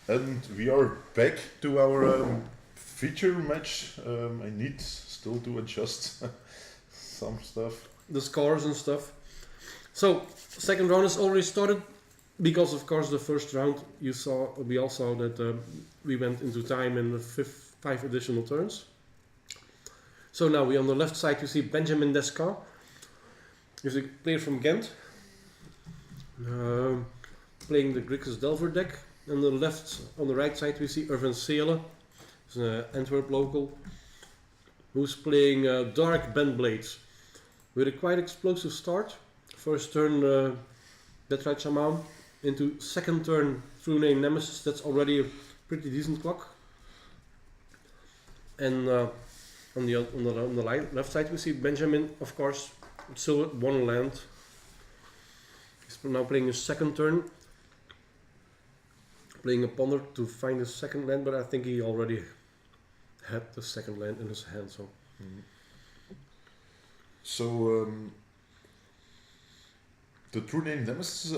And we are back to our feature match. I need still to adjust some stuff. The scores and stuff. So, second round has already started because, of course, the first round we all saw that we went into time in the 5 additional turns. So now we on the left side you see Benjamin Descamps. He's a player from Ghent, playing the Grixis Delver deck. On the right side we see Irvin Celen, he's an Antwerp local, who's playing Dark Bantblade with a quite explosive start. First turn Deathright Shaman, into second turn True Name Nemesis. That's already a pretty decent clock. And on the left side we see Benjamin, of course, still at one land. He's now playing his second turn, playing a ponder to find his second land, but I think he already had the second land in his hand. So, the True Name Nemesis,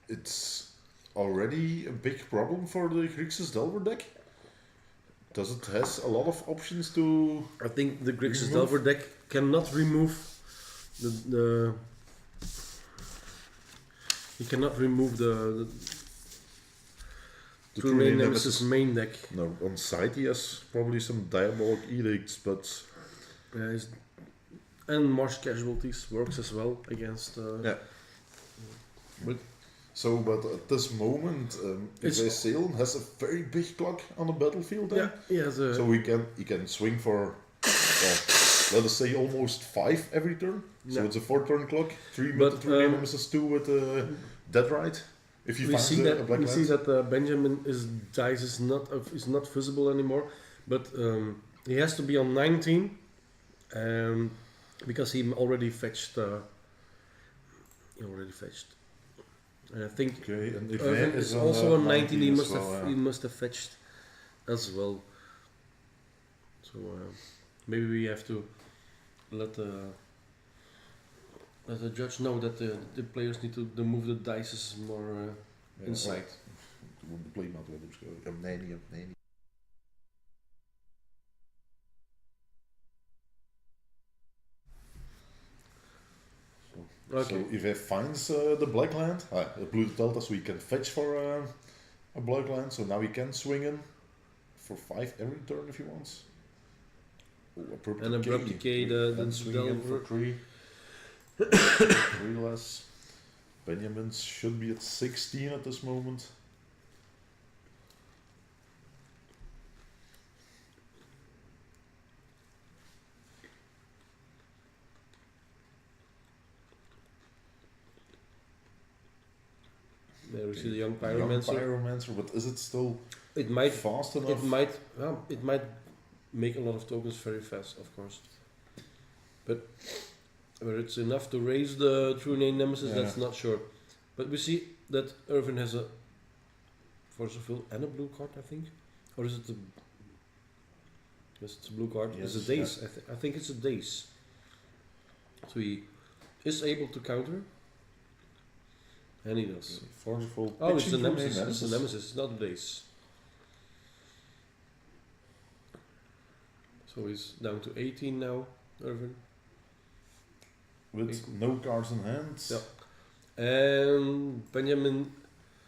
it's already a big problem for the Grixis Delver deck. Does it has a lot of options to? I think the Grixis Delver deck cannot remove the he cannot remove the True Name Nemesis main deck. No, on side he has probably some Diabolic Edicts, but and Marsh Casualties works as well against. But at this moment, Celen has a very big clock on the battlefield. Then. Yeah, he has a. So he can swing for, let us say almost 5 every turn. So it's a 4-turn clock, 3 with the True Name Nemesis, 2 with Deathright. If you see that Benjamin's dice is not visible anymore, but he has to be on 19, because he already fetched. And I think and if Irvin is also on 19. He must have fetched as well. So maybe we have to let the judge know that the players need to move the dice more inside. Okay. So if he finds the black land, the blue delta, so he can fetch for a black land. So now he can swing in for 5 every turn if he wants. Abrupt decay, the swing in for 3. 3 less. Benjamin's should be at 16 at this moment. There we see the young pyromancer. But is it still fast enough? It might make a lot of tokens very fast, of course. But whether it's enough to raise the True Name Nemesis, that's not sure. But we see that Irvin has a Force of Will and a blue card, I think. Or is it the... Yes, it's a blue card. Yes, it's a Daze. I think it's a Daze. So he is able to counter. And he does. Forceful. Oh, it's a Nemesis. It's a Nemesis, it's not a Daze. So he's down to 18 now, Irvin. With no cards in hand. Yeah. And Benjamin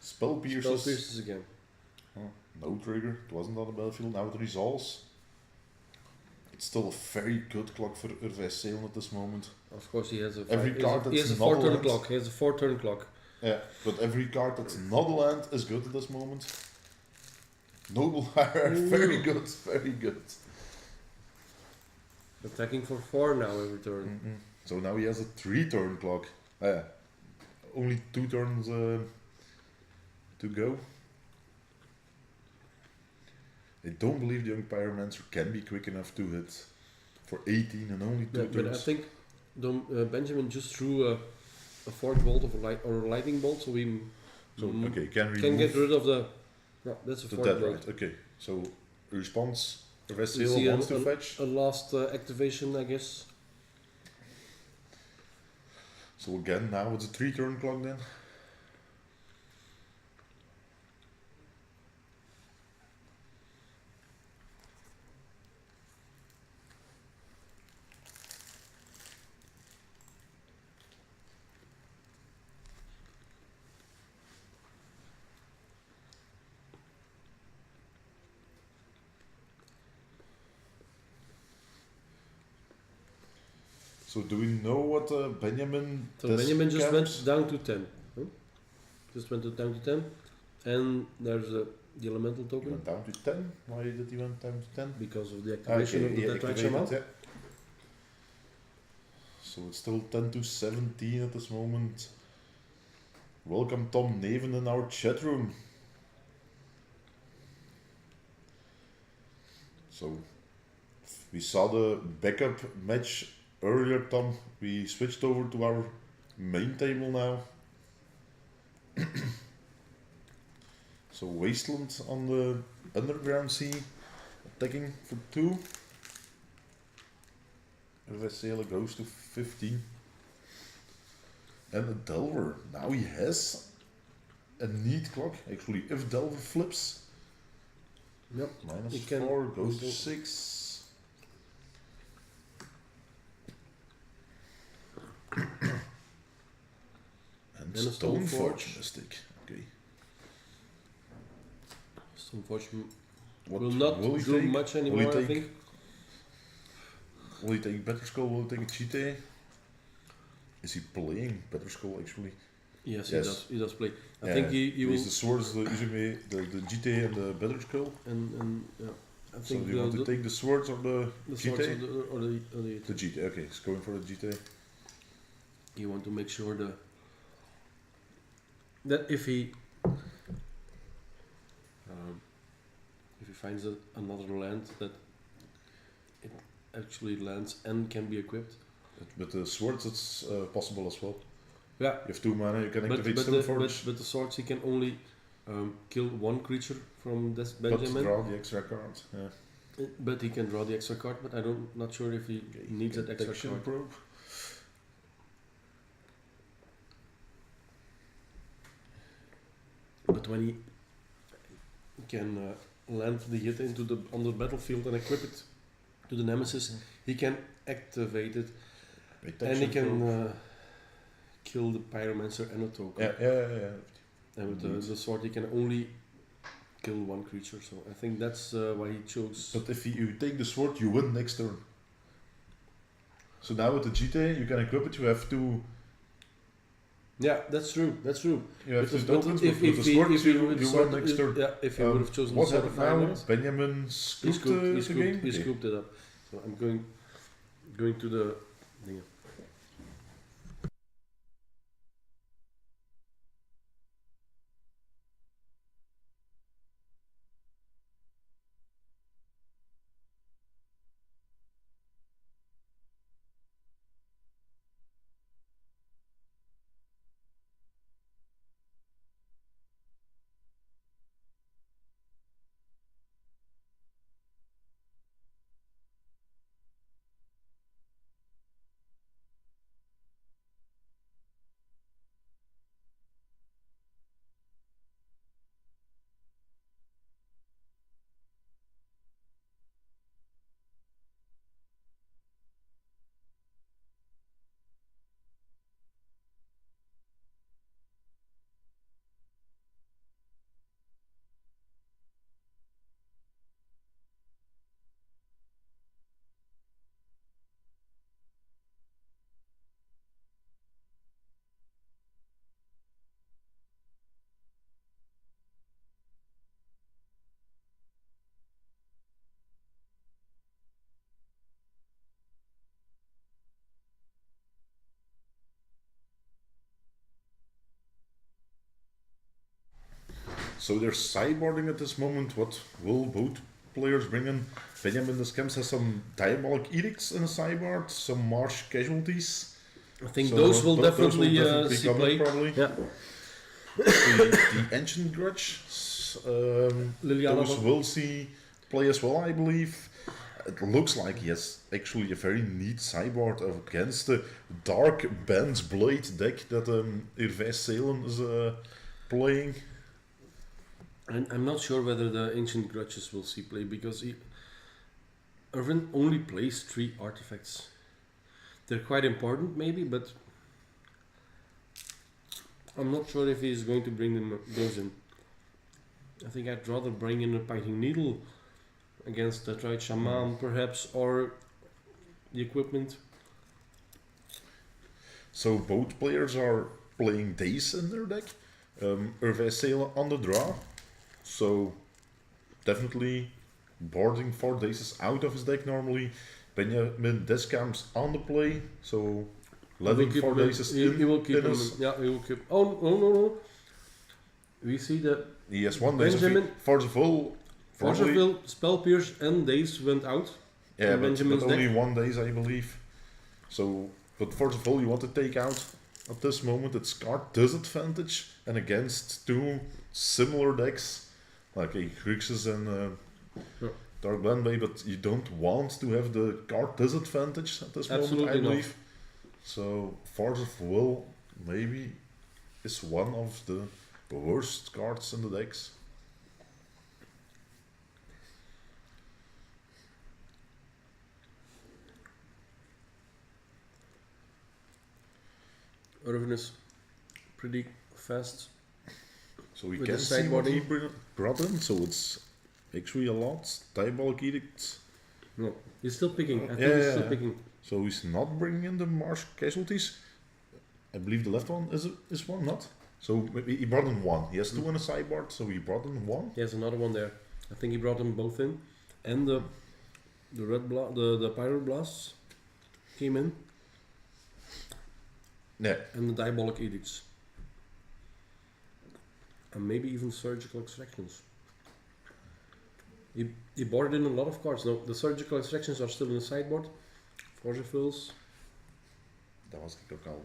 Spell pierces again. Oh, no trigger. It wasn't on the battlefield. Now it resolves. It's still a very good clock for Irvin Celen at this moment. Of course, he has a 4-turn clock. He has a 4-turn clock. Yeah, but every card that's not a land is good at this moment. Noble Hire, very good, very good. Attacking for 4 now every turn. So now he has a 3-turn clock. Only 2 turns to go. I don't believe the young pyromancer can be quick enough to hit for 18 and only 2 turns. But I think Benjamin just threw a Forge Bolt or a Lightning Bolt, so we can get rid of the... No, that's a Forge Bolt. Okay, so response, Celen wants to fetch. A last activation, I guess. So again, now it's a 3-turn clock then. So do we know what Benjamin? So Benjamin just went Descamps- down to 10. Huh? Just went down to 10. And there's the elemental He token went down to 10. Why did he went down to 10? because of the activation of the Tetrite activated, Shaman. yeah. So it's still 10 to 17 at this moment. Welcome Tom Neven in our chat room. So we saw the backup match earlier, Tom. We switched over to our main table now. So Wasteland on the Underground Sea, attacking for 2. Vesela goes to 15. And a Delver. Now he has a neat clock. Actually, if Delver flips, Yep. minus He can 4 goes to go- 6. And And a Stoneforge Stoneforge. Mystic. Okay. Stoneforge What will not will he do take? much Will he anymore, I take- think. Will he take Better Skull? Will he take a Cheetah? Is he playing Better Skull actually? Yes, Yes. he does play. I Yeah, think he will. He's the swords, the Izume, the GTA and the Better Skull. And yeah, I So think do you want to take the swords or the the swords GTA? or the The GTA, okay, he's going for the GTA. you want to make sure that if he finds another land that it actually lands and can be equipped. With the swords, it's possible as well. Yeah, You have 2 mana, you can but activate but, Stoneforge. but the swords he can only kill one creature from this But Benjamin. draw the extra card. Yeah. But he can draw the extra card. But I don't not sure if he Okay, needs that extra Detection card. Probe. But when he can land the hit on the battlefield and equip it to the Nemesis, he can activate it and he Detection can Probe. kill the Pyromancer and a token. Yeah. And with Indeed. the sword, he can only kill one creature. So I think that's why he chose. But if you take the sword, you win next turn. So now with the GTA, you can equip it, you have 2... Yeah, that's true. That's true. You have But 2 the- tokens, if- but with if the he- swords, if he you would win sort- next turn. Yeah, if he would have chosen Was the that Satisfying now? Minutes. Benjamin He scooped scooped, he the scooped, game? he Okay. scooped it up. So I'm going to the thing. So they're sideboarding at this moment. What will both players bring in? Benjamin Descamps has some Diabolic Edicts in a sideboard, some Marsh Casualties. I think So those will definitely, see come play. in probably. Yeah, The Ancient Grudge, Liliana. those will see play as well, I believe. It looks like he has actually a very neat sideboard against the Dark Bantblade deck that Irvin Celen is playing. I'm not sure whether the Ancient Grudges will see play because Irvin only plays 3 artifacts. They're quite important, maybe, but I'm not sure if he's going to bring those in. I think I'd rather bring in a Biting Needle against the Tetrite Shaman, perhaps, or the equipment. So both players are playing Days in their deck. Irvin Celen on the draw. So definitely boarding 4 Daces out of his deck normally. Benjamin Descamps on the play. So letting 4 Daces in. He will keep him. us. Yeah, he will keep. Oh no. We see that He has 1 Dace. Benjamin Forceful. Forceful, Spell Pierce and Daze went out. Yeah, but Benjamin's only deck. 1 Dace, I believe. So, but first of all, you want to take out at this moment it's card disadvantage, and against 2 similar decks like a Grixis and Yeah. Dark Bantblade, but you don't want to have the card disadvantage at this moment, I Absolutely not. believe. So, Force of Will maybe is one of the worst cards in the decks. Irvin is pretty fast. So we With can the see what he sideboarding. brought in, so it's actually a lot. Diabolic Edict. No, he's still picking. I think Yeah, he's yeah, still yeah. picking. So he's not bringing in the Marsh casualties. I believe the left one is one, not? So maybe he brought in 1. He has 2 on the sideboard, so he brought in 1. He has another one there. I think he brought them both in, and the the Pyro Blasts came in, Yeah. and the Diabolic Edicts, and maybe even Surgical Extractions. He boarded in a lot of cards. No, the Surgical Extractions are still in the sideboard. Force of Wills. Dat was ik ook al.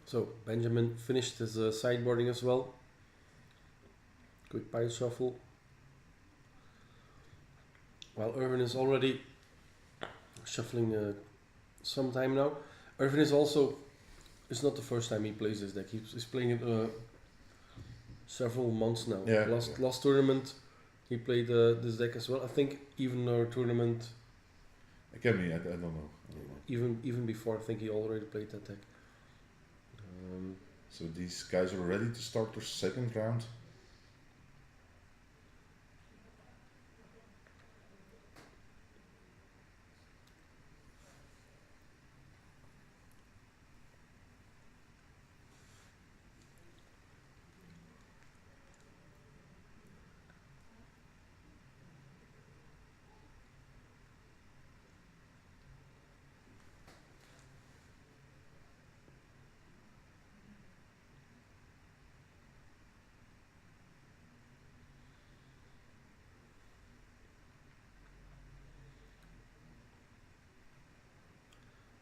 So Benjamin finished his sideboarding as well. Quick pile shuffle. While Irvin is already shuffling some time now. Irvin is also, it's not the first time he plays this deck. He's playing it several months now. Yeah. Last tournament he played this deck as well. I think even our tournament, I don't know. even before, I think he already played that deck. So these guys are ready to start their second round.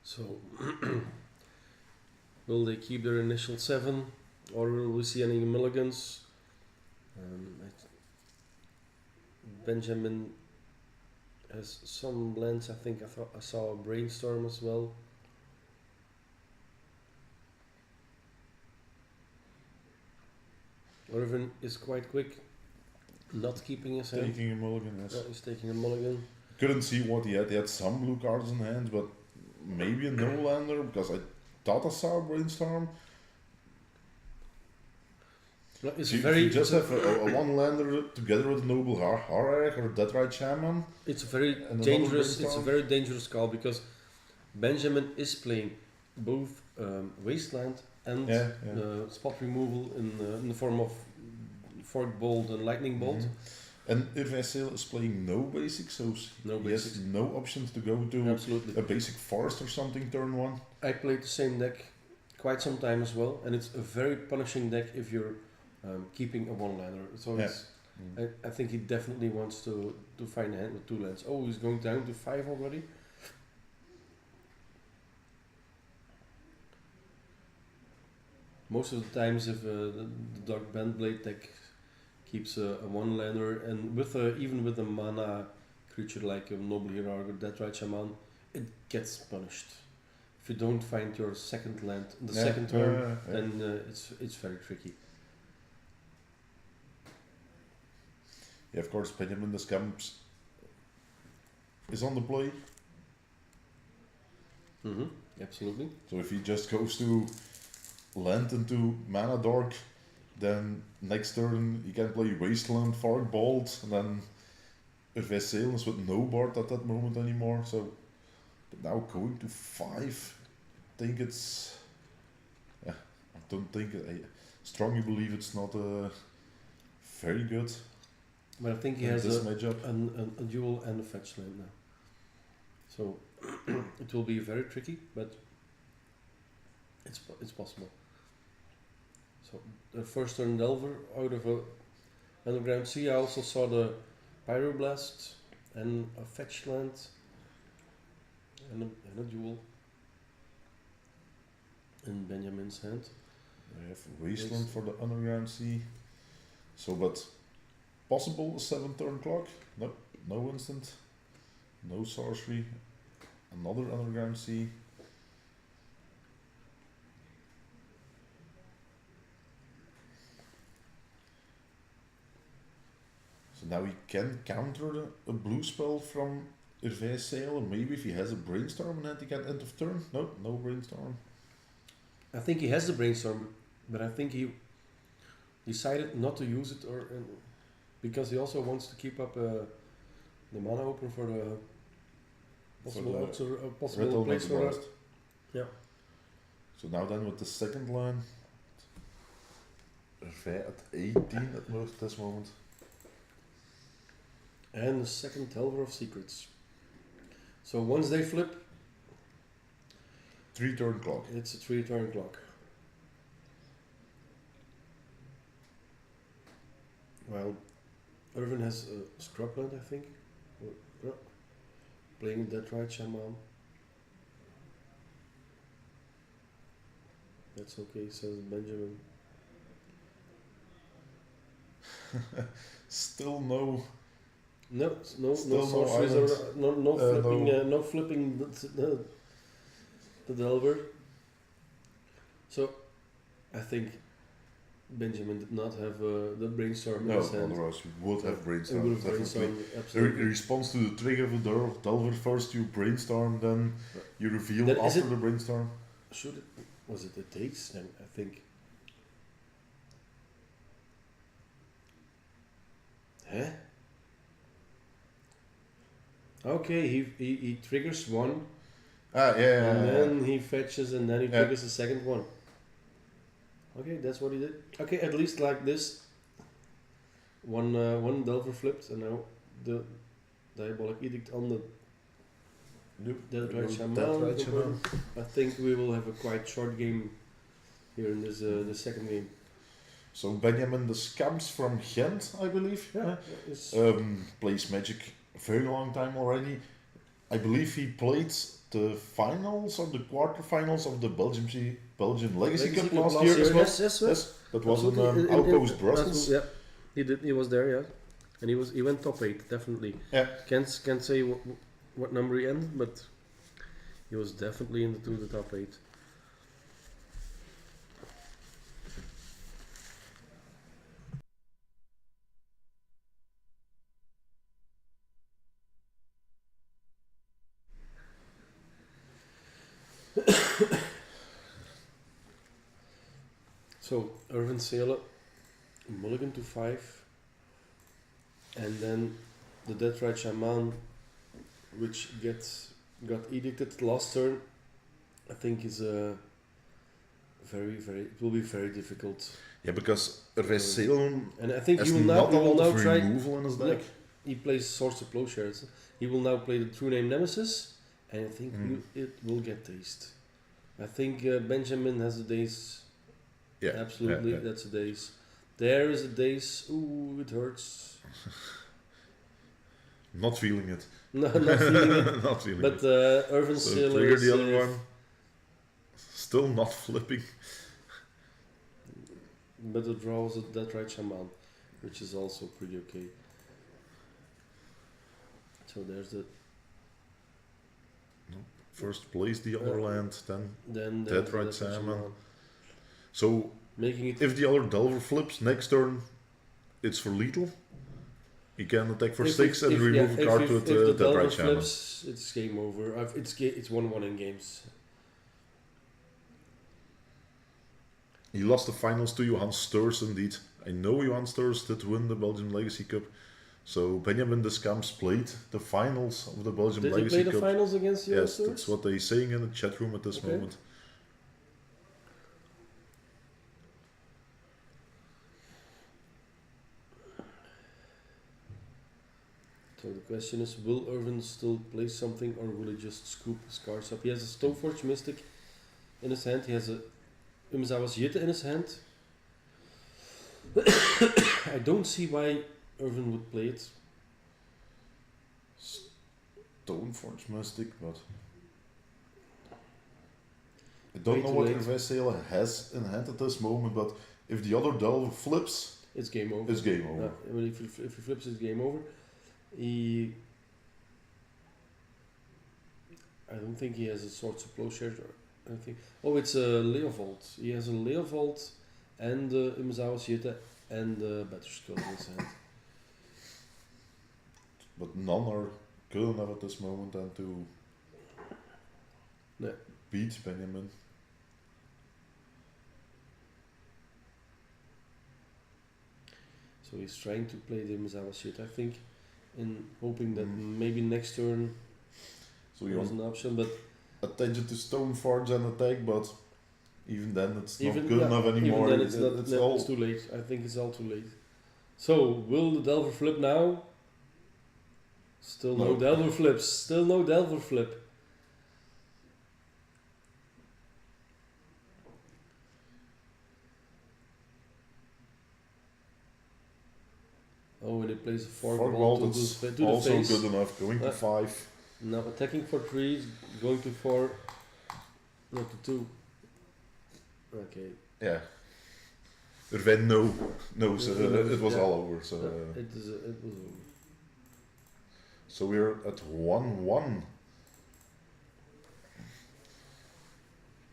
So, will they keep their initial 7, or will we see any mulligans? Benjamin has some lands. I think I saw a Brainstorm as well. Irvin is quite quick, not keeping his hand. Taking a mulligan, yes. Yeah, he's taking a mulligan. Couldn't see what he had. He had some blue cards in hand, but maybe a no-lander, because I thought I saw a Brainstorm. No, it's So you very. just have a one-lander together with a Noble Harag or a Deadrite Shaman. It's very And dangerous. another It's a Brainstorm? very dangerous call because Benjamin is playing both Wasteland and Yeah. spot removal in the form of Fork Bolt and Lightning Bolt. Mhm. And Irvin Celen is playing no basics, so No he has basics. no options to go to Absolutely. a basic forest or something turn 1. I played the same deck quite some time as well, and it's a very punishing deck if you're keeping a one-liner. So Yeah. it's, I think he definitely wants to find a hand with 2 lands. Oh, he's going down to 5 already. Most of the times, if the Dark Bantblade deck keeps a one-lander, and even with a mana creature like a Noble Hierarch or Deadrite Shaman, it gets punished. If you don't find your second land in the second turn, then it's very tricky. Yeah, of course, Benjamin Descamps is on the play. Absolutely. So if he just goes to land into Mana Dark, then next turn he can play Wasteland, Fark Bolt, and then Irvin Celen is with no board at that moment anymore. So but now going to 5, I think it's... Yeah, I don't think... I strongly believe it's not very good. But I think he in has this a matchup. dual and a fetch land now. So it will be very tricky, but it's possible. So the first turn Delver out of a Underground Sea. I also saw the Pyroblast and a fetch land and a duel in Benjamin's hand. I have Wasteland for the Underground Sea. So, but possible 7-turn clock? No, no instant. No sorcery. Another Underground Sea. So now he can counter a blue spell from Irvin Celen. Maybe if he has a Brainstorm in hand, he can end of turn. No, no Brainstorm. I think he has the Brainstorm, but I think he decided not to use it, because he also wants to keep up the mana open for the possible place for Blast. Yeah. So now then with the second line, Irvin at 18 at this moment. And the second Delver of Secrets. So once they flip, 3-turn clock. it's a 3-turn clock. Well, Irvin has a Scrubland, I think. Yeah. Playing Deathright Shaman. That's okay, says Benjamin. Still no. No Still no sorceries island. or no flipping, no flipping the Delver. So, I think Benjamin did not have the Brainstorm in No, his hand. otherwise we would have He Brainstorm. would have Definitely. Brainstorm, In absolutely. response to the trigger of the Delver, first you Brainstorm, then you reveal Then is after it- the Brainstorm. Was it the takes? And I think. Huh? Okay, he triggers one, Ah, yeah. and then he fetches, and then he Yeah. triggers the second one. Okay, that's what he did. Okay, at least like this. One Delver flipped, and now the Diabolic Edict on the Deathright Shaman. I think we will have a quite short game here in this the second game. So Benjamin Descamps from Ghent, I believe. It's, Plays Magic a very long time already. I believe he played the finals or the quarterfinals of the Belgian Legacy Cup last year as well. Yes. That was in Absolutely. Outpost Brussels. Yeah, he did. He was there. Yeah, and he went top 8 definitely. Yeah. Can't say what number he ended, but he was definitely into the top 8. So Irvin Celen, mulligan to 5, and then the Deathright Shaman, which got edicted last turn, I think is a very it will be very difficult. Yeah, because Irvin Celen And I think has he will not a lot now of try. removal in his deck. He plays Swords of Plowshares. He will now play the True Name Nemesis, and I think it will get taste. I think Benjamin has a daze. Yeah, Absolutely, yeah. that's a daze. There is a daze. Ooh, it hurts. Not feeling it. No, not feeling it. Not feeling But it. Irvin So Celen trigger is the other one. Still not flipping. but the draw was a Deathright Shaman, which is also pretty okay. So there's the First place the other land, then the Deathright Shaman. So making it if the other Delver flips next turn, it's for lethal. You can attack for 6 and remove a card with if the that right Delver shaman. flips, it's game over. It's 1-1 in games. He lost the finals to Johan Steurs indeed. I know Johan Steurs did win the Belgian Legacy Cup. So Benjamin Descamps played the finals of the Belgian Did Legacy he Cup. play the finals against Johan Yes, Steurs? that's what they're saying in the chat room at this moment. So the question is, will Irvin still play something or will he just scoop his cards up? He has a Stoneforge Mystic in his hand. He has a Umzawa's Yitte in his hand. I don't see why Irvin would play it. Stoneforge Mystic, but I don't know what Irvin has in hand at this moment, but if the other Delver flips, it's game over. It's game over. I mean, if he flips, it's game over. I don't think he has a Swords of Plowshares. I think. Oh, it's a Leovold. He has a Leovold and Umzawa's Yitte and Batterskull in his hand. But none are good enough at this moment than to beat Benjamin. So he's trying to play the Umzawa's Yitte, I think, in hoping that maybe next turn so there's an option, but attention to Stoneforge and attack, but even then it's not even, good enough anymore. Even then it's too late. I think it's all too late. So, will the Delver flip now? Still no Delver flips. Still no Delver flip. Oh, and he plays a fork ball to the also face. good enough, going to 5. Now attacking for 3, going to 4, not to 2. Okay. Yeah. Irvin knows it was all over. So it was over. So we're at 1-1.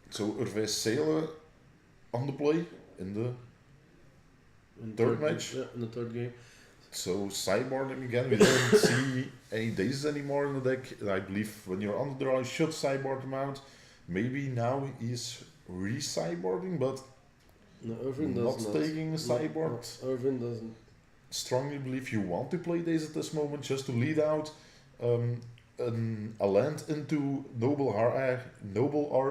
So Irvin Celen on the play in the third match. Yeah, in the third game. So sideboarding again, we don't see any daisies anymore in the deck. I believe when you're on the draw, you should sideboard them out. Maybe now he's re-sideboarding, but Irvin not taking the sideboard. Irvin doesn't. Strongly believe you want to play this at this moment just to lead out a land into Noble R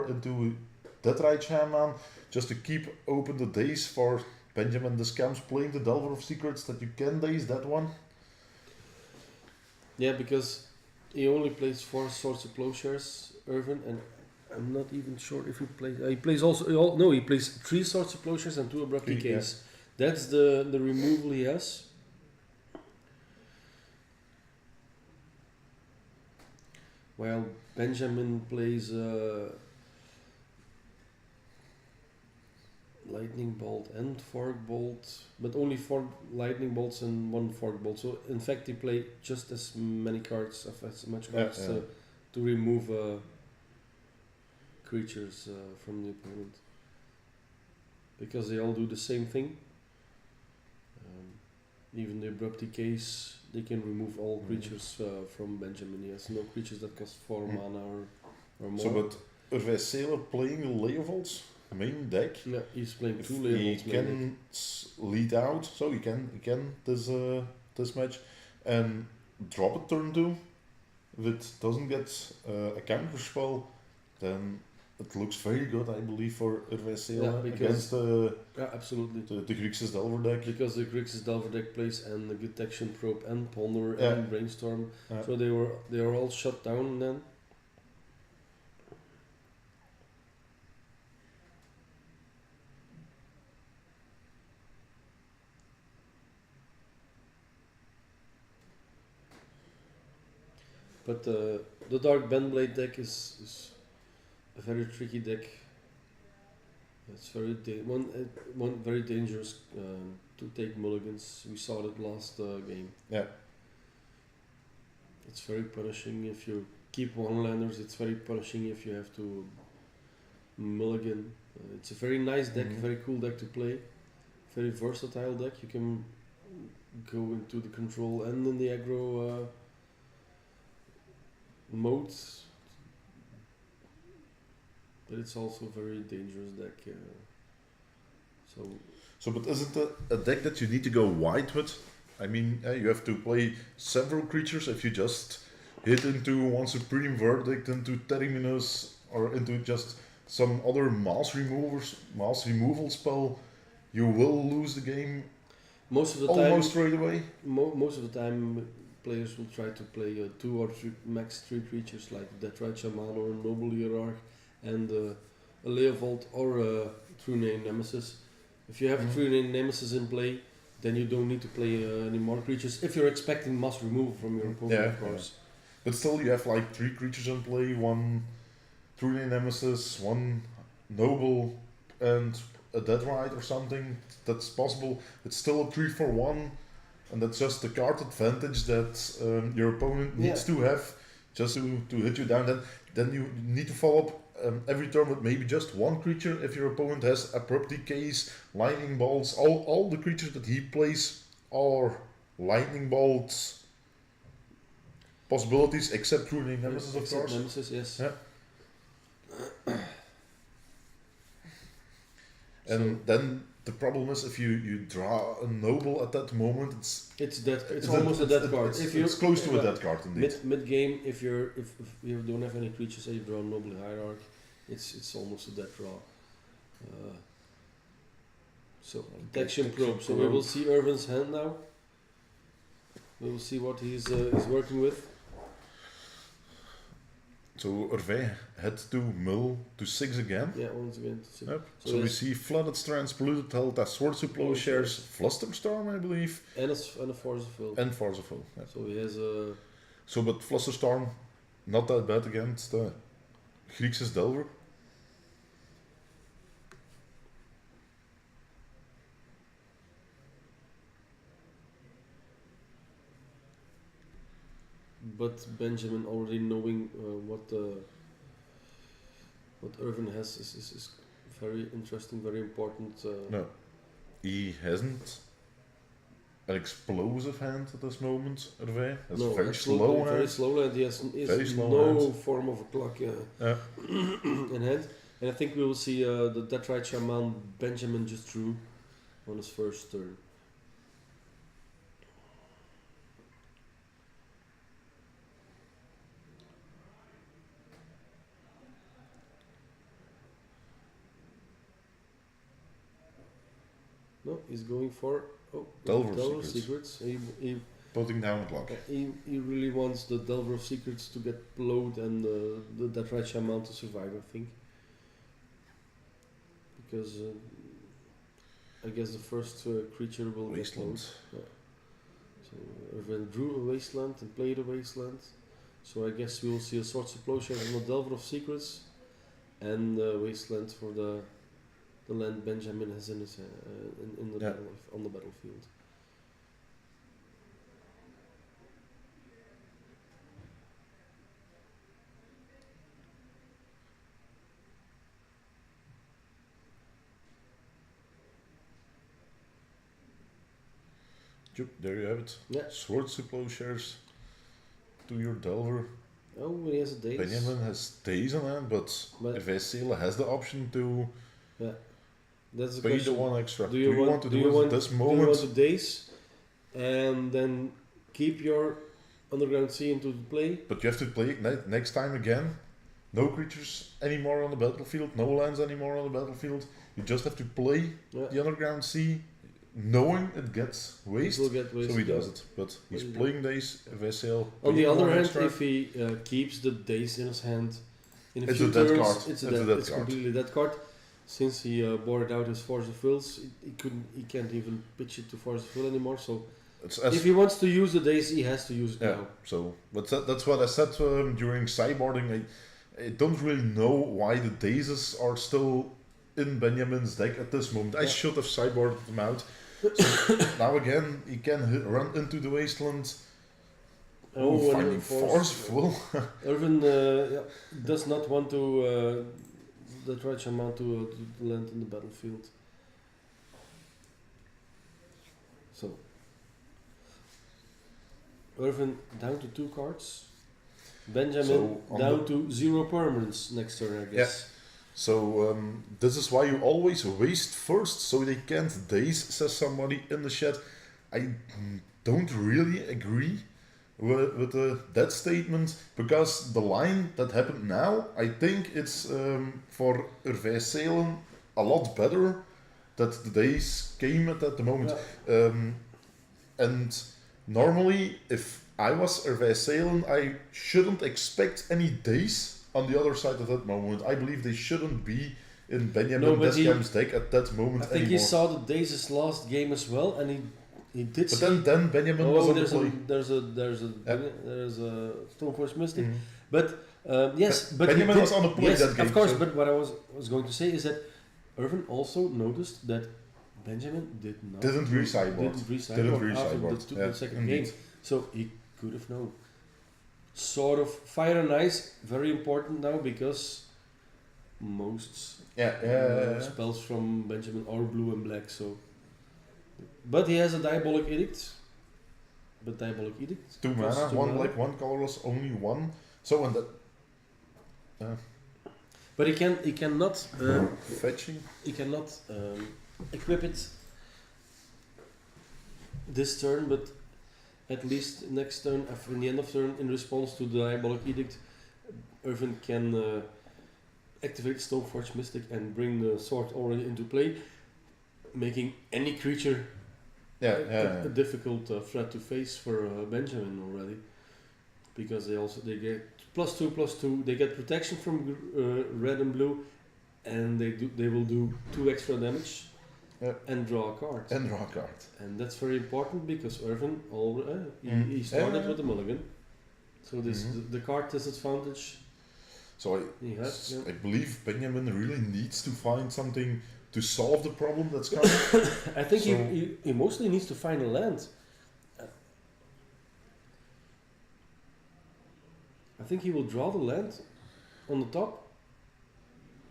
into Deathright Shaman, just to keep open the days for Benjamin Descamps playing the Delver of Secrets that you can daze that one. Yeah, because he only plays 4 Swords of Plowshares, Irvin, and I'm not even sure if he plays. He plays also. No, he plays 3 Swords of Plowshares and 2 Abrupt Decays. Yeah. That's the removal he has. While Benjamin plays Lightning Bolt and Fork Bolt, but only 4 Lightning Bolts and 1 Fork Bolt. So in fact, he play just as many cards, as much cards to remove creatures from the opponent, because they all do the same thing. Even the Abrupt Decays, they can remove all creatures from Benjamin. He has no creatures that cost 4 mana or more. So, but Irvin Celen playing Leovold's main deck. Yeah, he's playing 2 Leovolds. He can lead out, so he can this match and drop a turn 2. If it doesn't get a counter spell, then it looks very good, I believe, for Irvin Celen against absolutely the Grixis Delver deck. Because the Grixis Delver deck plays and the Detection Probe and Ponder and Brainstorm, so they were all shut down then. But the Dark Bantblade deck is a very tricky deck. It's very one very dangerous to take mulligans. We saw that last game. Yeah. It's very punishing if you keep one-landers. It's very punishing if you have to mulligan. It's a very nice deck, very cool deck to play. Very versatile deck. You can go into the control and in the aggro mode. But it's also a very dangerous deck. So, but isn't it a deck that you need to go wide with? I mean, you have to play several creatures. If you just hit into one Supreme Verdict, into Terminus, or into just some other mass removal spell, you will lose the game most of the almost time, straight away. Most of the time, players will try to play 2 or 3, max 3 creatures like Deathright Shaman or a Noble Hierarch and a Leovold or a True Name Nemesis. If you have a True Name Nemesis in play, then you don't need to play any more creatures if you're expecting mass removal from your opponent, of course. Yeah. But still, you have like 3 creatures in play, 1 True Name Nemesis, 1 Noble, and a Deadrite or something. That's possible. It's still a 3 for 1, and that's just the card advantage that your opponent needs to have just to hit you down. Then you need to follow up every turn with maybe just 1 creature. If your opponent has Abrupt Decays, Lightning Bolts, all the creatures that he plays are Lightning Bolts possibilities, except True Name Nemesis, of course. Nemesis, yes. Yeah. And then the problem is if you draw a Noble at that moment, it's almost a dead card. It's close to a dead card indeed. Mid game, if you don't have any creatures and you draw a Noble Hierarch, it's almost a dead draw. Detection Probe. So we will see Irvin's hand now. We will see what he's working with. So Irvin had to mill to 6 again. Yeah, once again to 6. Yep. So we see Flooded Strands, Polluted Health, Swords to Plowshares, Flusterstorm, I believe. And a Force of Will. And Force of Will. Yeah. So he has a... So, but Flusterstorm, not that bad against Grixis Delver. But Benjamin already knowing what Irvin has is very interesting, very important. No, he hasn't an explosive hand at this moment, Irvin. It's very slow hand. Very slow hand. He has no form of a clock in hand. And I think we will see the Deathright Shaman Benjamin just drew on his first turn. No, he's going for Delver of Secrets. He putting down a clock. He really wants the Delver of Secrets to get blowed and the Deathright Shaman to survive, I think. Because I guess the first creature will Wasteland. Get blowed. Yeah. So Irvin drew a Wasteland and played a Wasteland. So I guess we will see a Swords to Plowshares and a Delver of Secrets and Wasteland for the land Benjamin has in his in the battle on the battlefield. There you have it. Yeah. Swords to Plowshares to your Delver. Oh, he has a daze. Benjamin has daze on hand, but Celen has the option to that's the pay question. the 1 extra. Do you want to do it at this moment? Do you want to daze and then keep your Underground Sea into play? But you have to play it next time again. No creatures anymore on the battlefield, no lands anymore on the battlefield. You just have to play the Underground Sea, knowing it gets waste. So he does it. But he's playing days, Vessel. On the other hand, if he keeps the daze in his hand, in a few turns, it's completely dead card. Since he bored out his Force of Wills, he can't even pitch it to Force of Will anymore. So if he wants to use the daze, he has to use it now. So, but that's what I said during sideboarding. I don't really know why the dazes are still in Benjamin's deck at this moment. I should have sideboarded them out. So now again, he can run into the Wasteland. Finding Force of Will. Irvin does not want to the Deathright Shaman to land in the battlefield. So Irvin down to 2 cards. Benjamin So, on down to 0 permanents next turn, I guess. So this is why you always waste first, so they can't daze, says somebody in the chat. I don't really agree with that statement, because the line that happened now, I think it's for Irvin Celen a lot better that the days came at that moment. Yeah. And normally, if I was Irvin Celen, I shouldn't expect any days on the other side at that moment. I believe they shouldn't be in Benjamin Descamps' deck at that moment I think anymore. he saw the Daze's last game as well, and he did. But then Benjamin was on the play. There's a Stoneforge Mystic, but yes, but Benjamin was on the play that game. of course. So. But what I was going to say is that Irvin also noticed that Benjamin didn't re-sideboard after the second game, so he could have known. Sort of fire and ice, very important now, because most spells from Benjamin are blue and black. So, but he has a Diabolic Edict. But Diabolic Edict. 2 mana, 1 black, 1 colorless, only 1. So when that. But he cannot fetching. He cannot equip it this turn, but at least next turn, in the end of turn, in response to the Diabolic Edict, Irvin can activate Stoneforge Mystic and bring the sword already into play, making any creature a difficult threat to face for Benjamin already, because they get +2/+2. They get protection from red and blue, and they will do 2 extra damage. And draw a card. And that's very important, because Irvin he started with a mulligan. So this the card disadvantage. So I believe Benjamin really needs to find something to solve the problem that's coming. I think he mostly needs to find a land. I think he will draw the land on the top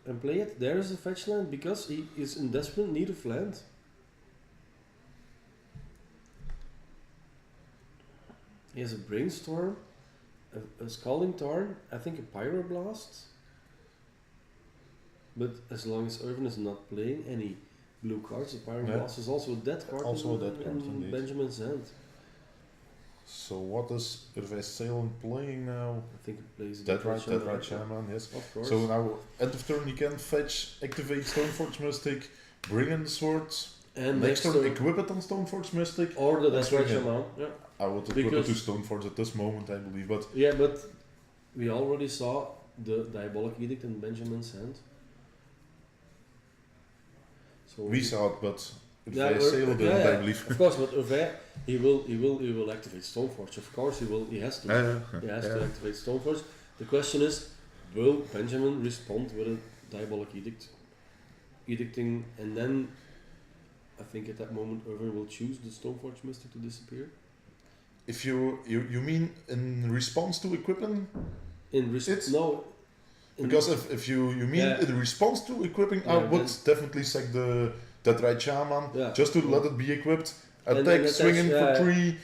and play it. There is a fetch land, because he is in desperate need of land. He has a Brainstorm, a Scalding Tarn, I think a Pyroblast. But as long as Irvin is not playing any blue cards, the Pyroblast is also a dead card in Benjamin's hand. So what is Irvin Celen playing now? I think he plays Dead right Shaman, yes. Of course. So now, end of turn, you can fetch, activate Stoneforge Mystic, bring in the sword, and next turn equip it on Stoneforge Mystic. Or the Dead right Shaman, yeah. I would equip it to Stoneforge at this moment, I believe, but... Yeah, but we already saw the Diabolic Edict in Benjamin's hand. So we saw it, but... Celen didn't, I believe. Of course, but Irvin, he will activate Stoneforge. Of course, he has to. He has to activate Stoneforge. The question is, will Benjamin respond with a Diabolic edicting, and then I think at that moment Irvin will choose the Stoneforge Mystic to disappear. If you mean in response to equipping? Because if you mean in response to equipping, I would definitely sack the Dead Right Shaman, just to let it be equipped. Attack, swinging for 3,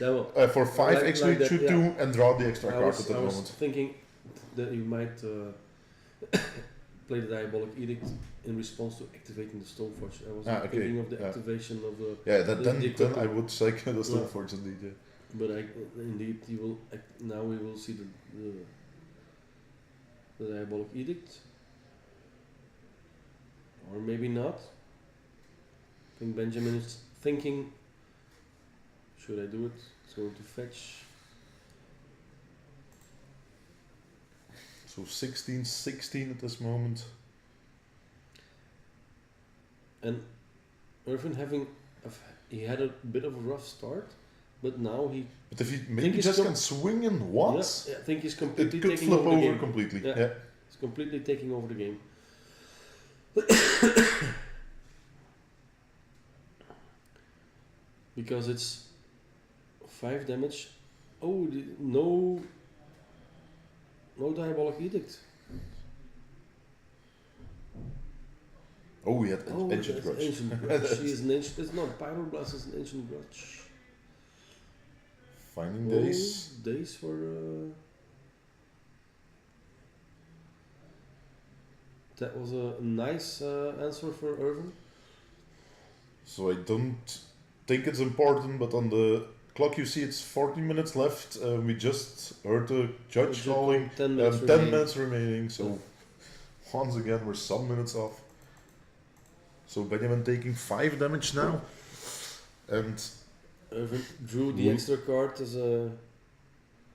for 5 extra to 2, and draw the extra card at that moment. I was thinking that you might play the Diabolic Edict in response to activating the Stoneforge. I was thinking of the activation of the... Yeah, then I would sack the Stoneforge indeed. Yeah. But indeed, now we will see the Diabolic Edict. Or maybe not. I think Benjamin is thinking, should I do it? It's going to fetch. So 16 at this moment. And Irvin he had a bit of a rough start, but now he... But if he maybe just can swing in once, I think he's completely it could taking flip over the game. Completely. Yeah. He's completely taking over the game. Because it's 5 damage. Oh, no Diabolic Edict. Oh, he had Ancient Grudge. Ancient Grudge. It's not Pyroblast, it's an Ancient Grudge. Finding days. Days for... That was a nice answer for Irvin. So I don't think it's important, but on the clock you see it's 40 minutes left. We just heard the judge calling 10 minutes 10 remaining. minutes remaining, so once again we're some minutes off. So Benjamin taking 5 damage now. And Irvin drew the extra card as a...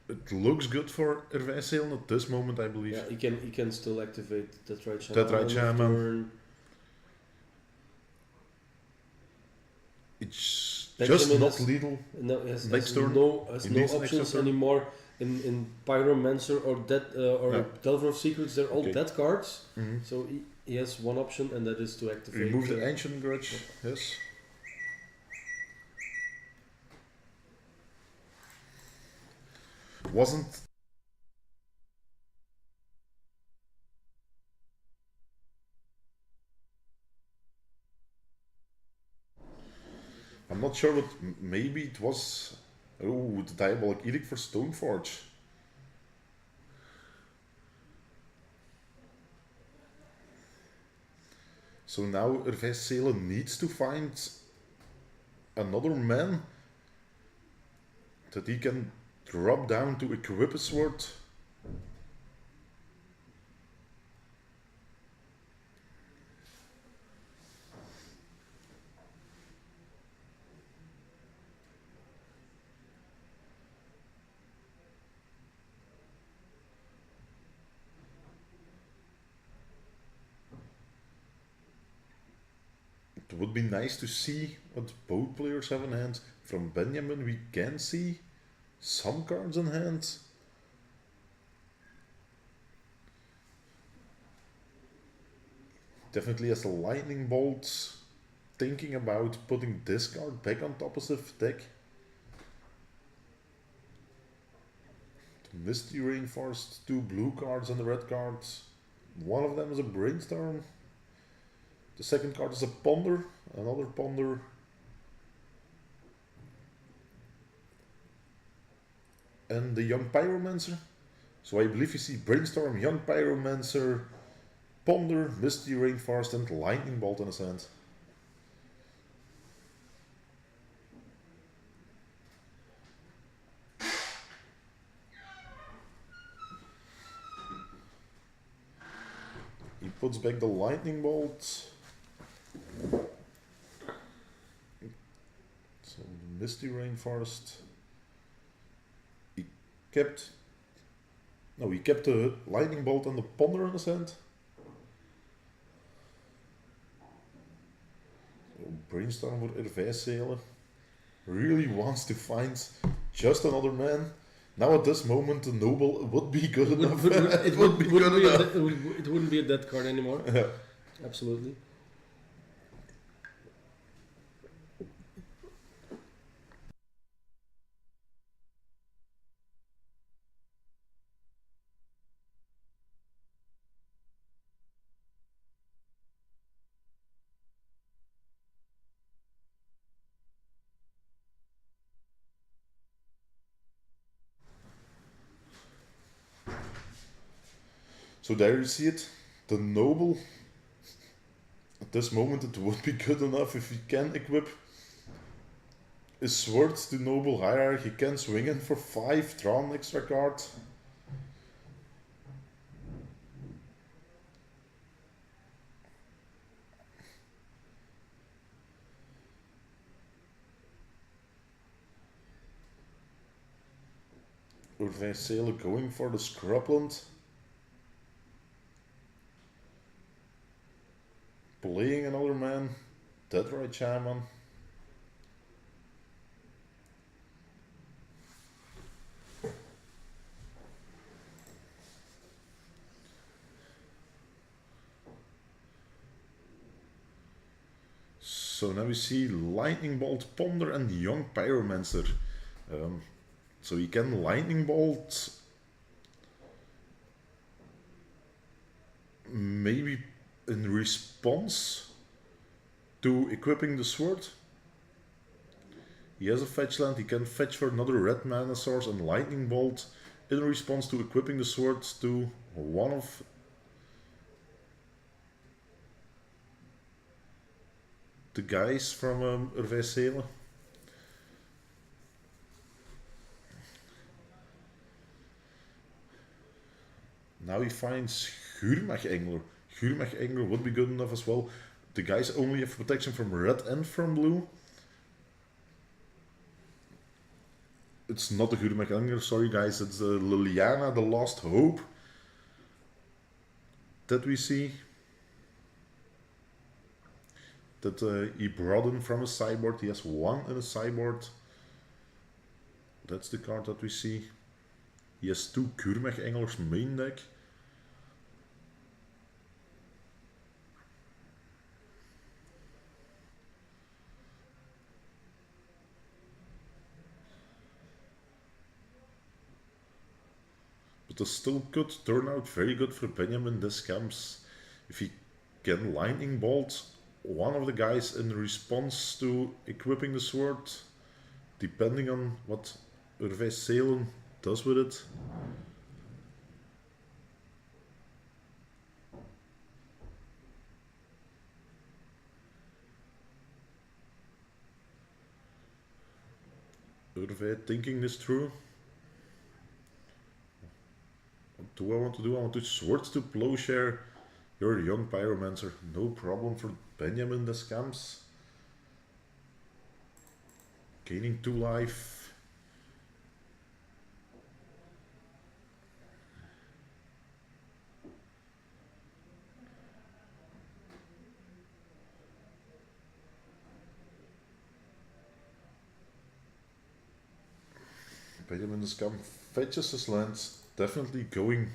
it looks good for Irvin Celen at this moment, I believe. Yeah, he can still activate that right shaman. That right shaman. Turn. It's Benjamin just not has- lethal. No, has Next turn, no he needs an extra options turn. anymore in Pyromancer or Yeah. Delver of Secrets. They're all Okay. dead cards. Mhm. So he has one option, and that is to activate. Remove the Ancient Grudge, yes. Wasn't... I'm not sure, but maybe it was... Oh, the Diabolic Edict for Stoneforge. So now Irvin Celen needs to find another man that he can drop down to equip a sword. It would be nice to see what both players have in hand. From Benjamin we can see some cards in hand. Definitely has the Lightning Bolt, thinking about putting this card back on top of his deck. The Misty Rainforest, 2 blue cards and the red cards. One of them is a Brainstorm. The second card is a Ponder, another Ponder. And the Young Pyromancer. So I believe you see Brainstorm, Young Pyromancer, Ponder, Misty Rainforest and Lightning Bolt in his hand. He puts back the Lightning Bolt. So the Misty Rainforest. He kept the Lightning Bolt and the Ponder in his hand. So Brainstorm for Irvin Celen. Really wants to find just another man. Now at this moment the Noble would be good enough. It would be good enough. It wouldn't be a dead card anymore. Yeah. Absolutely. So there you see it, the Noble. At this moment it would be good enough if he can equip his sword to Noble Hierarch. He can swing in for 5, draw an extra card. Irvin Celen going for the Scrubland. Playing another man, Dead Right Shaman. So now we see Lightning Bolt, Ponder and Young Pyromancer. So you can Lightning Bolt maybe in response to equipping the sword. He has a fetch land, he can fetch for another red mana source and lightning bolt in response to equipping the sword to one of the guys from Irvin Celen. Now he finds Gurmag Angler. Gurmag Angler would be good enough as well. The guys only have protection from red and from blue. It's not the Gurmag Angler, sorry guys, it's Liliana, the Last Hope that we see. That he brought in from his sideboard. He has one in his sideboard. That's the card that we see. He has two Gurmag Anglers main deck. But this still could turn out very good for Benjamin Descamps. If he can lightning bolt one of the guys in response to equipping the sword, depending on what Irvin Celen does with it. Irvin thinking this through. What do I want to do? I want to swords to plowshare your young pyromancer. No problem for Benjamin Descamps. Gaining 2 life. Benjamin Descamps fetches his lands. Definitely going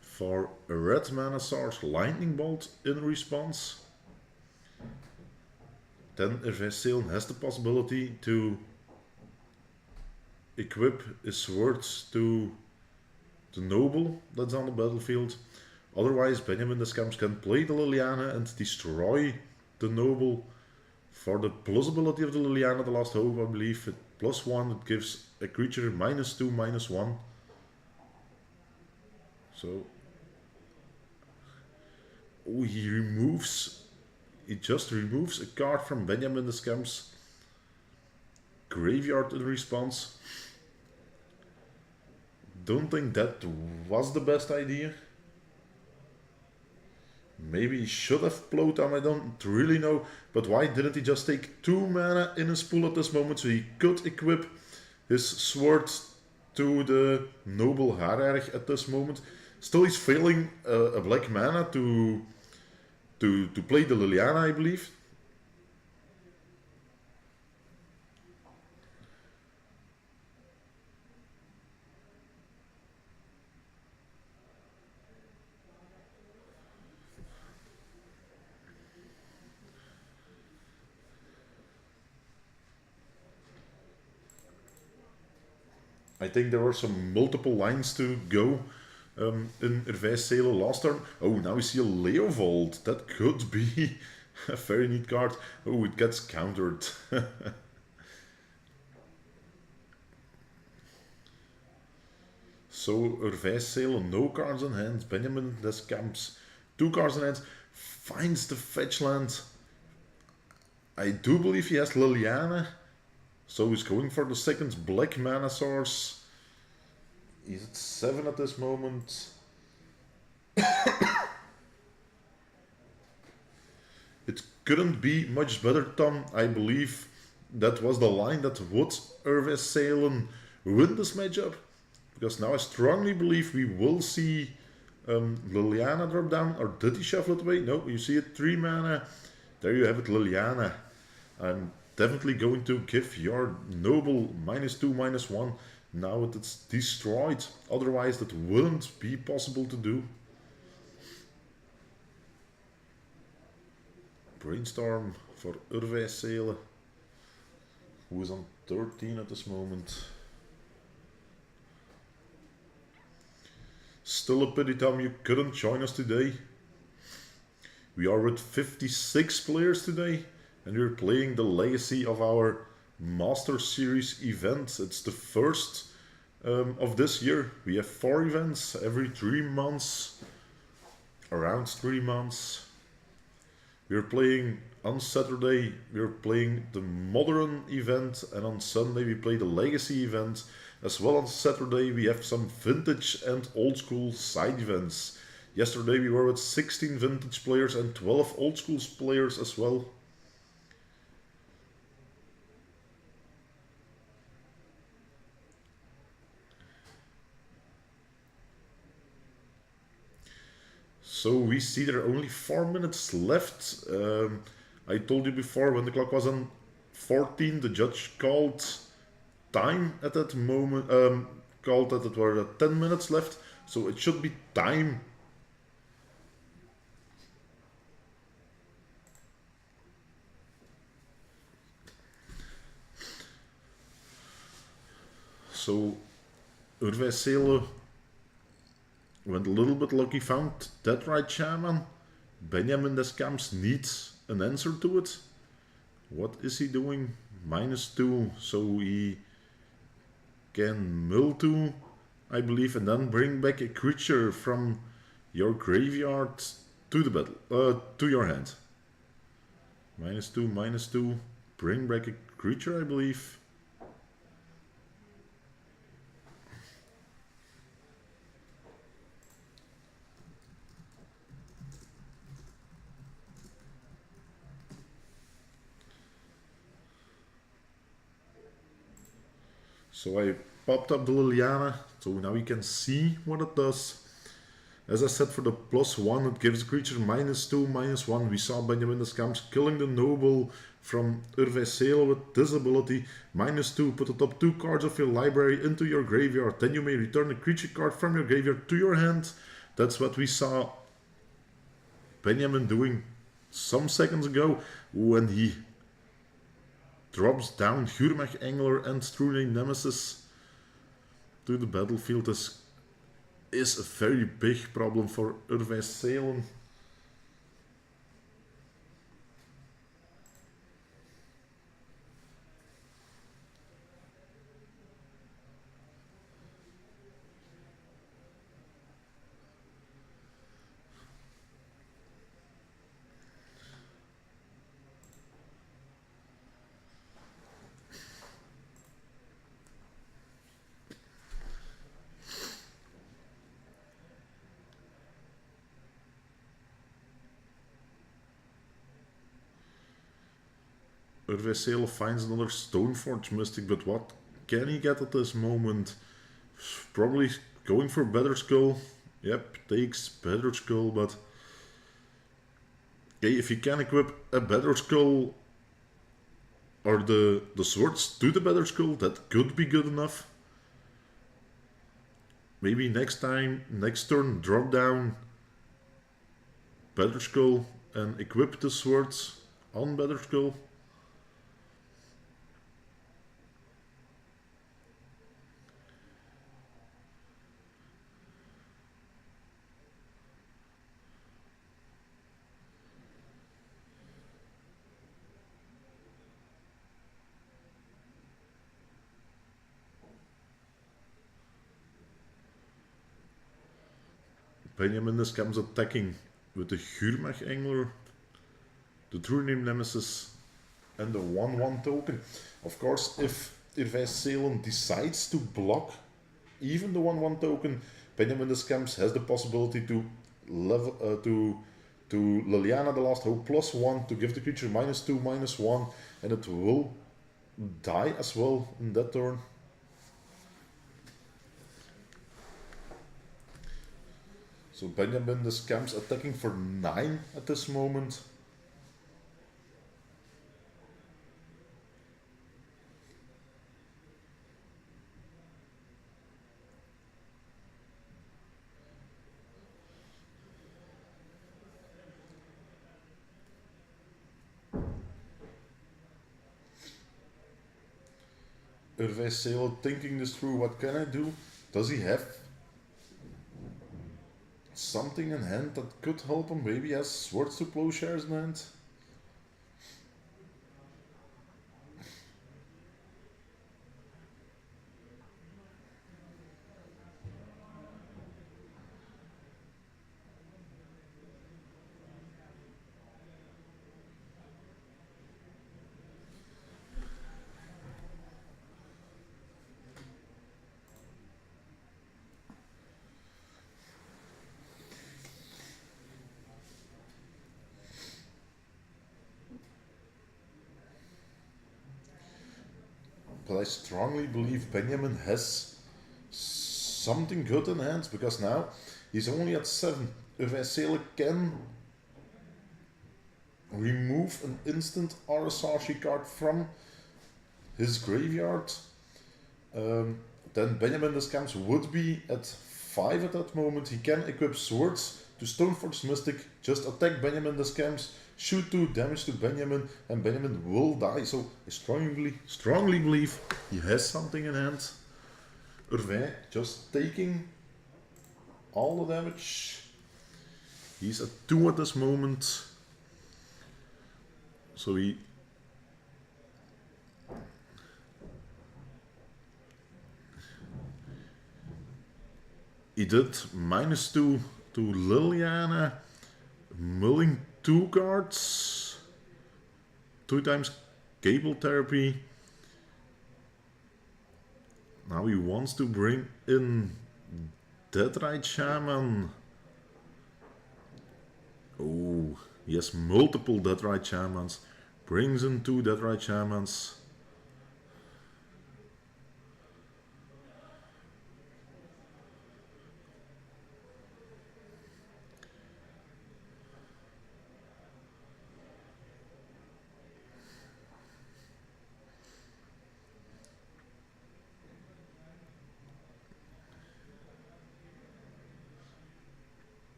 for a red mana source lightning bolt in response. Then Irvin Celen has the possibility to equip his swords to the noble that's on the battlefield. Otherwise Benjamin Descamps can play the Liliana and destroy the noble. For the plus ability of the Liliana, the Last Hope, I believe, at +1 it gives a creature -2, -1. So he just removes a card from Benjamin Descamps' graveyard in response. Don't think that was the best idea. Maybe he should have plowed them, I don't really know. But why didn't he just take 2 mana in his pool at this moment so he could equip his sword to the Noble Hararch at this moment? Still he's failing a black mana to play the Liliana, I believe. I think there were some multiple lines to go in Irvin Celen last turn. Oh, now we see a Leovold. That could be a very neat card. Oh, it gets countered. So Irvin Celen, no cards in hand. Benjamin Descamps, 2 cards in hand. Finds the fetch land. I do believe he has Liliana. So he's going for the second black mana source. He's at 7 at this moment. It couldn't be much better, Tom. I believe that was the line that would Irvin Celen win this matchup. Because now I strongly believe we will see Liliana drop down. Or did he shuffle it away? No, you see it, 3 mana. There you have it, Liliana. I'm definitely going to give your noble -2, -1. Now that it's destroyed. Otherwise that wouldn't be possible to do. Brainstorm for Irvin Celen, who is on 13 at this moment. Still a pity, Tom, you couldn't join us today. We are with 56 players today, and we're playing the legacy of our Master Series event. It's the first of this year. We have 4 events every 3 months, around 3 months. We're playing on Saturday, we're playing the Modern event, and on Sunday we play the Legacy event. As well on Saturday we have some Vintage and Old School side events. Yesterday we were with 16 Vintage players and 12 Old School players as well. So we see there are only 4 minutes left. I told you before, when the clock was on 14, the judge called time at that moment, called that it were 10 minutes left, so it should be time. So Irvin Celen went a little bit lucky, found that right shaman. Benjamin Descamps needs an answer to it. What is he doing? -2, so he can mill 2, I believe, and then bring back a creature from your graveyard to the battle, to your hand. -2, -2, bring back a creature, I believe. So I popped up the Liliana, so now you can see what it does. As I said, for the +1 it gives the creature -2, -1. We saw Benjamin Descamps killing the noble from Irvin Celen with this ability. -2, put the top 2 cards of your library into your graveyard. Then you may return a creature card from your graveyard to your hand. That's what we saw Benjamin doing some seconds ago when he drops down Gurmag Angler and True Name Nemesis to the battlefield. This is a very big problem for Irvin Celen. Irvin Celen finds another Stoneforge Mystic, but what can he get at this moment? Probably going for Better Skull. Yep, takes Better Skull, but okay, if he can equip a Better Skull or the swords to the Better Skull, that could be good enough. Maybe next turn, drop down Better Skull and equip the swords on Better Skull. Benjamin Descamps attacking with the Gurmag Angler, the True Name Nemesis, and the 1/1 token. Of course, if Irvin Celen decides to block even the 1/1 token, Benjamin Descamps has the possibility to level to Liliana the Last Hope +1 to give the creature -2, -1, and it will die as well in that turn. So Benjamin Descamps attacking for 9 at this moment. Irvin Celen thinking this through, what can I do? Does he have something in hand that could help him? Maybe he has Swords to Plowshares in hand? but I strongly believe Benjamin has something good in hand, because now he's only at 7. Irvin Celen can remove an instant RSRC card from his graveyard. Then Benjamin Descamps would be at 5 at that moment. He can equip swords to Stoneforge Mystic, just attack Benjamin Descamps, shoot 2 damage to Benjamin, and Benjamin will die. So I strongly believe he has something in hand. Irvin just taking all the damage. He's at 2 at this moment. So he did -2 to Liliana, milling 2 cards, 2 times Cable Therapy. Now he wants to bring in Deadrite Shaman. Oh, he has multiple Deadrite Shamans. Brings in 2 Deadrite Shamans.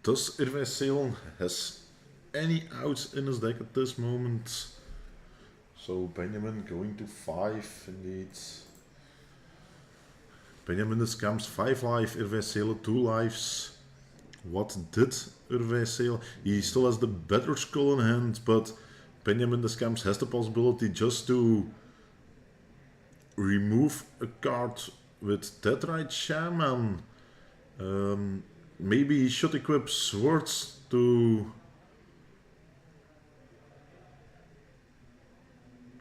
Does Irvin Celen has any outs in his deck at this moment? So Benjamin going to 5 indeed. Benjamin Descamps 5 life, Irvin Celen 2 lives. What did Irvin Celen? He still has the better skull in hand, but Benjamin Descamps has the possibility just to remove a card with Deadrite Shaman. Maybe he should equip swords to...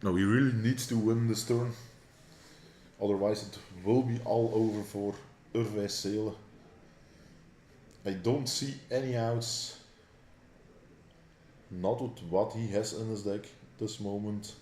No, he really needs to win this turn. Otherwise it will be all over for Irvin Celen. I don't see any outs. Not with what he has in his deck at this moment.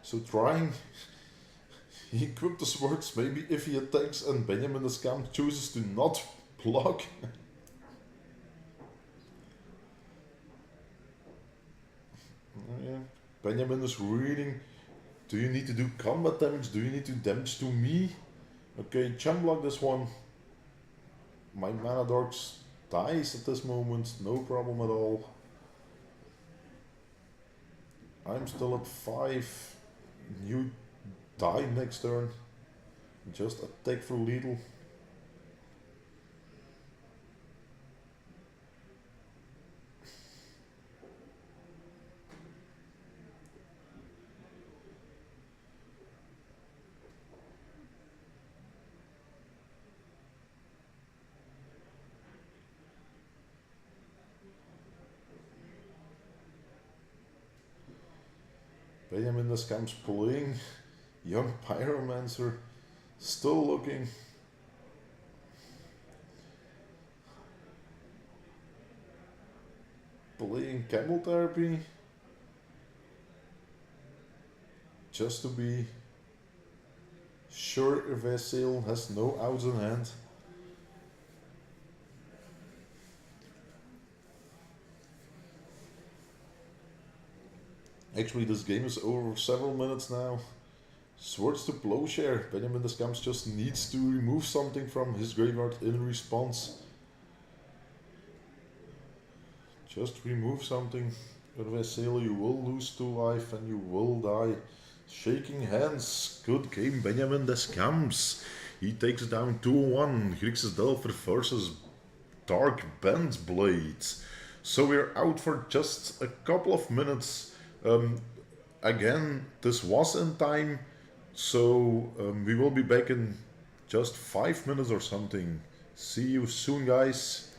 So trying, he equipped the swords, maybe if he attacks and Benjamin Descamps chooses to not block. Yeah. Benjamin is reading, do you need to do combat damage, do you need to damage to me? Okay, chum block this one. My mana dorks dies at this moment, no problem at all. I'm still at 5. You die next turn. Just attack for lethal. Benjamin Descamps playing Young Pyromancer, still looking. Playing Camel Therapy, just to be sure Irvin Celen has no outs in hand. Actually, this game is over several minutes now. Swords to Plowshare. Benjamin Descamps just needs to remove something from his graveyard in response. Just remove something. Irvin Celen, you will lose 2 life and you will die. Shaking hands. Good game, Benjamin Descamps. He takes down 2-1. Grixis Delver versus Dark Bantblade. So we're out for just a couple of minutes. Again, this was in time, so we will be back in just 5 minutes or something. See you soon, guys.